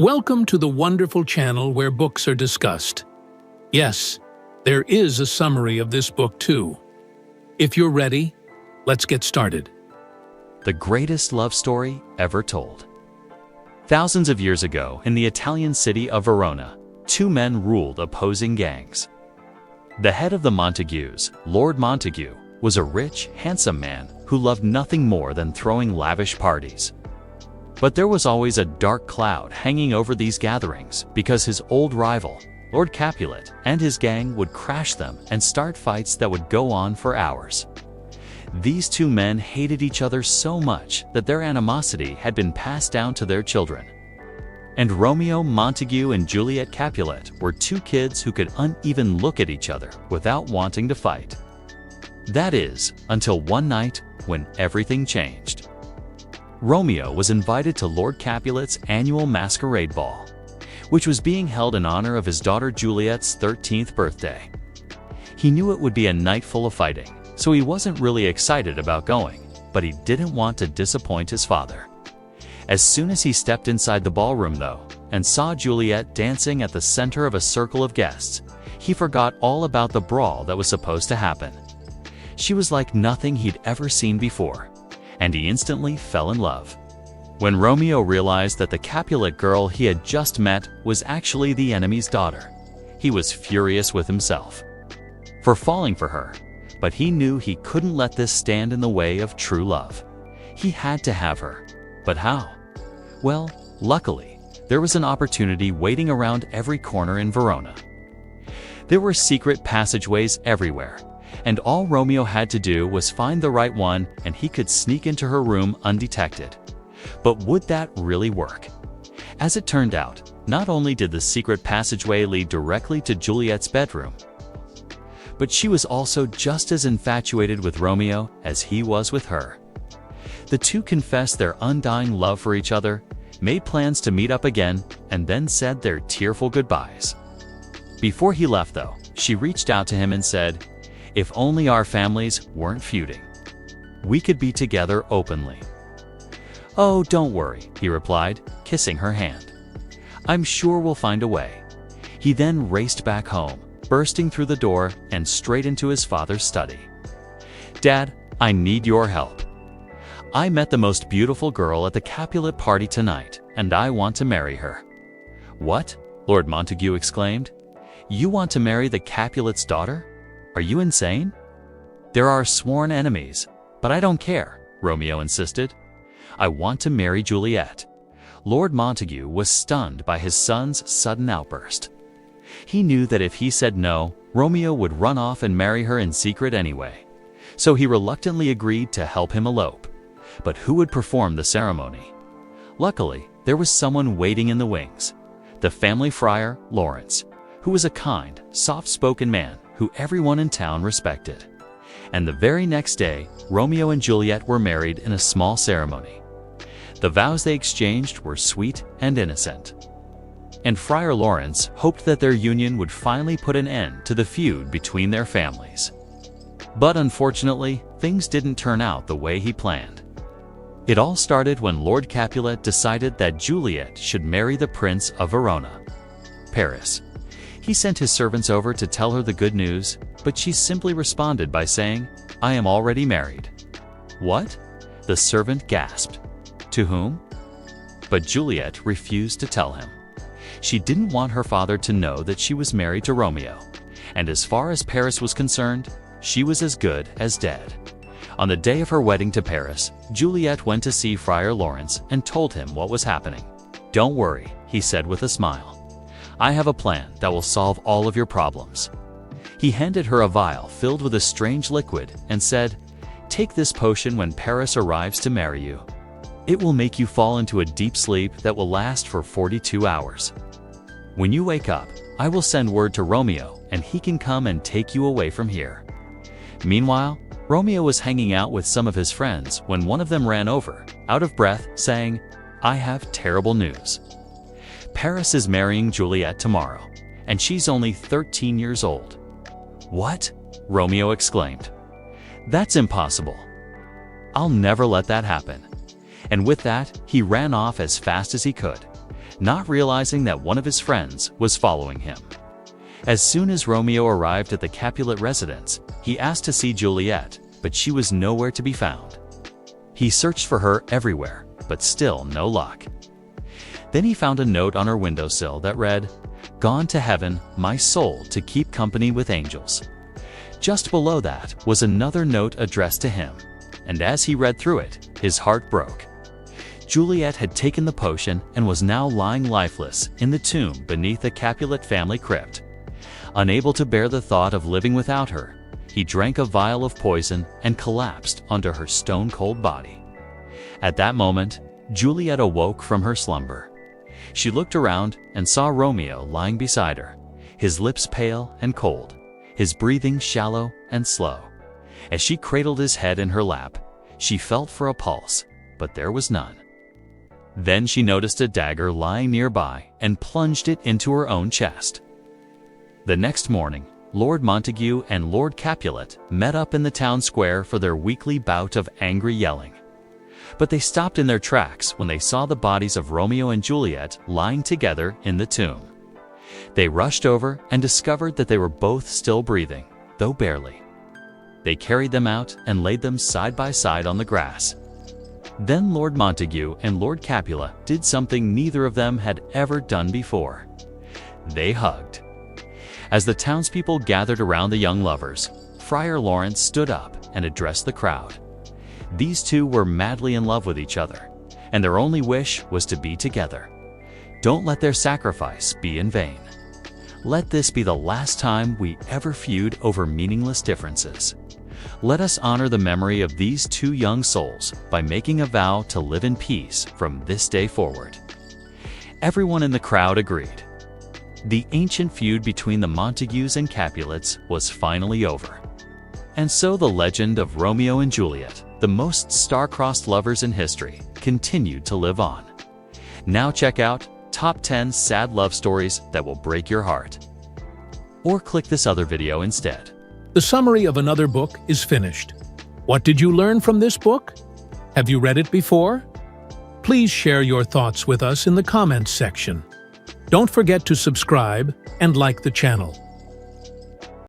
Welcome to the wonderful channel where books are discussed. Yes, there is a summary of this book too. If you're ready, let's get started. The greatest love story ever told. Thousands of years ago, in the Italian city of Verona, two men ruled opposing gangs. The head of the Montagues, Lord Montague, was a rich, handsome man who loved nothing more than throwing lavish parties. But there was always a dark cloud hanging over these gatherings because his old rival, Lord Capulet, and his gang would crash them and start fights that would go on for hours. These two men hated each other so much that their animosity had been passed down to their children. And Romeo Montague and Juliet Capulet were two kids who could uneven look at each other without wanting to fight. That is, until one night when everything changed. Romeo was invited to Lord Capulet's annual masquerade ball, which was being held in honor of his daughter Juliet's 13th birthday. He knew it would be a night full of fighting, so he wasn't really excited about going, but he didn't want to disappoint his father. As soon as he stepped inside the ballroom, though, and saw Juliet dancing at the center of a circle of guests, he forgot all about the brawl that was supposed to happen. She was like nothing he'd ever seen before, and he instantly fell in love. When Romeo realized that the Capulet girl he had just met was actually the enemy's daughter, he was furious with himself for falling for her, but he knew he couldn't let this stand in the way of true love. He had to have her. But how? Well, luckily, there was an opportunity waiting around every corner in Verona. There were secret passageways everywhere, and all Romeo had to do was find the right one and he could sneak into her room undetected. But would that really work? As it turned out, not only did the secret passageway lead directly to Juliet's bedroom, but she was also just as infatuated with Romeo as he was with her. The two confessed their undying love for each other, made plans to meet up again, and then said their tearful goodbyes. Before he left, though, she reached out to him and said, "If only our families weren't feuding. We could be together openly." "Oh, don't worry," he replied, kissing her hand. "I'm sure we'll find a way." He then raced back home, bursting through the door and straight into his father's study. "Dad, I need your help. I met the most beautiful girl at the Capulet party tonight, and I want to marry her." "What?" Lord Montague exclaimed. "You want to marry the Capulet's daughter? Are you insane?" "There are sworn enemies, but I don't care," Romeo insisted. "I want to marry Juliet." Lord Montague was stunned by his son's sudden outburst. He knew that if he said no, Romeo would run off and marry her in secret anyway. So he reluctantly agreed to help him elope. But who would perform the ceremony? Luckily, there was someone waiting in the wings. The family Friar Lawrence, who was a kind, soft-spoken man who everyone in town respected. And the very next day, Romeo and Juliet were married in a small ceremony. The vows they exchanged were sweet and innocent. And Friar Lawrence hoped that their union would finally put an end to the feud between their families. But unfortunately, things didn't turn out the way he planned. It all started when Lord Capulet decided that Juliet should marry the Prince of Verona, Paris. He sent his servants over to tell her the good news, but she simply responded by saying, "I am already married." "What?" the servant gasped. "To whom?" But Juliet refused to tell him. She didn't want her father to know that she was married to Romeo, and as far as Paris was concerned, she was as good as dead. On the day of her wedding to Paris, Juliet went to see Friar Lawrence and told him what was happening. "Don't worry," he said with a smile. "I have a plan that will solve all of your problems." He handed her a vial filled with a strange liquid and said, "Take this potion when Paris arrives to marry you. It will make you fall into a deep sleep that will last for 42 hours. When you wake up, I will send word to Romeo and he can come and take you away from here." Meanwhile, Romeo was hanging out with some of his friends when one of them ran over, out of breath, saying, "I have terrible news. Paris is marrying Juliet tomorrow, and she's only 13 years old." "What?" Romeo exclaimed. "That's impossible. I'll never let that happen." And with that, he ran off as fast as he could. not realizing that one of his friends was following him. As soon as Romeo arrived at the Capulet residence, he asked to see Juliet, but she was nowhere to be found. He searched for her everywhere, but still no luck. Then he found a note on her windowsill that read, "Gone to heaven, my soul to keep company with angels." Just below that was another note addressed to him, and as he read through it, his heart broke. Juliet had taken the potion and was now lying lifeless in the tomb beneath the Capulet family crypt. Unable to bear the thought of living without her, he drank a vial of poison and collapsed onto her stone-cold body. At that moment, Juliet awoke from her slumber. She looked around and saw Romeo lying beside her, his lips pale and cold, his breathing shallow and slow. As she cradled his head in her lap, she felt for a pulse, but there was none. Then she noticed a dagger lying nearby and plunged it into her own chest. The next morning, Lord Montague and Lord Capulet met up in the town square for their weekly bout of angry yelling. But they stopped in their tracks when they saw the bodies of Romeo and Juliet lying together in the tomb. They rushed over and discovered that they were both still breathing, though barely. They carried them out and laid them side by side on the grass. Then Lord Montague and Lord Capulet did something neither of them had ever done before. They hugged. As the townspeople gathered around the young lovers, Friar Lawrence stood up and addressed the crowd. These two were madly in love with each other, and their only wish was to be together. Don't let their sacrifice be in vain. Let this be the last time we ever feud over meaningless differences. Let us honor the memory of these two young souls by making a vow to live in peace from this day forward. Everyone in the crowd agreed. The ancient feud between the Montagues and Capulets was finally over. And so the legend of Romeo and Juliet, the most star-crossed lovers in history, continued to live on. Now check out Top 10 Sad Love Stories That Will Break Your Heart. Or click this other video instead. The summary of another book is finished. What did you learn from this book? Have you read it before? Please share your thoughts with us in the comments section. Don't forget to subscribe and like the channel.